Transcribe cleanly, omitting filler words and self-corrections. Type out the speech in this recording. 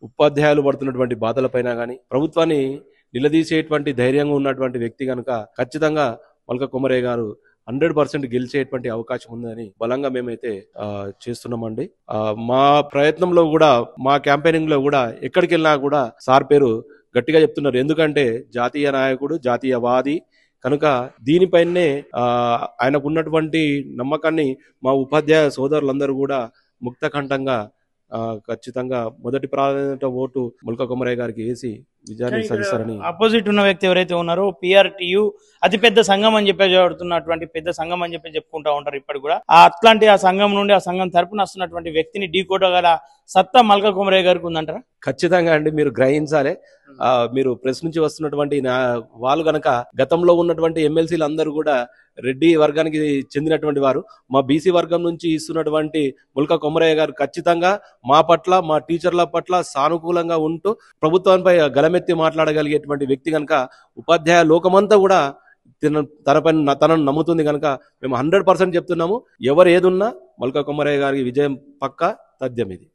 ఉపాధ్యాయులు పడుతున్నటువంటి బాధలపైన కానీ ప్రభుత్వాన్ని నిలదీసేటువంటి ధైర్యంగా ఉన్నటువంటి వ్యక్తి కనుక ఖచ్చితంగా మల్క కొమరయ్య గారు 100% గెలిచేటువంటి అవకాశం ఉందని బలంగా మేమైతే చేస్తున్నామండి. మా ప్రయత్నంలో కూడా మా క్యాంపెయినింగ్ లో కూడా ఎక్కడికి వెళ్ళినా కూడా సార్ పేరు గట్టిగా చెప్తున్నారు. ఎందుకంటే జాతీయ నాయకుడు, జాతీయవాది కనుక దీనిపైనే ఆయనకు ఉన్నటువంటి నమ్మకాన్ని మా ఉపాధ్యాయ సోదరులందరూ కూడా ముక్తకంఠంగా ఖచ్చితంగా మొదటి ప్రాధాన్యత ఓటు మల్క కొమరయ్య గారికి వేసి విజయాన్ని సాధిస్తారని. అపోజిట్ ఉన్న వ్యక్తి ఎవరైతే ఉన్నారో పిఆర్టీయు అతిపెద్ద సంఘం అని చెప్పి ఆడుతున్నటువంటి పెద్ద సంఘం అని చెప్పి చెప్పుకుంటా ఉంటారు ఇప్పటి కూడా. అట్లాంటి ఆ సంఘం నుండి ఆ సంఘం తరపున వస్తున్నటువంటి వ్యక్తిని ఢీకొట్టగల సత్తా మల్క కొమరయ్య గారికి ఉందంటారా? ఖచ్చితంగా అండి, మీరు గ్రహించాలి. మీరు ప్రెస్ నుంచి వస్తున్నటువంటి వాళ్ళు గనక గతంలో ఉన్నటువంటి ఎమ్మెల్సీలు అందరూ కూడా రెడ్డి వర్గానికి చెందినటువంటి వారు. మా బీసీ వర్గం నుంచి ఇస్తున్నటువంటి మల్క కొమరయ్య గారు ఖచ్చితంగా మా పట్ల, మా టీచర్ల పట్ల సానుకూలంగా ఉంటూ ప్రభుత్వంపై గలమెత్తి మాట్లాడగలిగేటువంటి వ్యక్తి కనుక ఉపాధ్యాయ లోకమంతా కూడా తనను నమ్ముతుంది కనుక మేము 100% చెప్తున్నాము. ఎవరు ఏదున్నా మల్క కొమరయ్య గారికి విజయం పక్కా తథ్యం ఇది.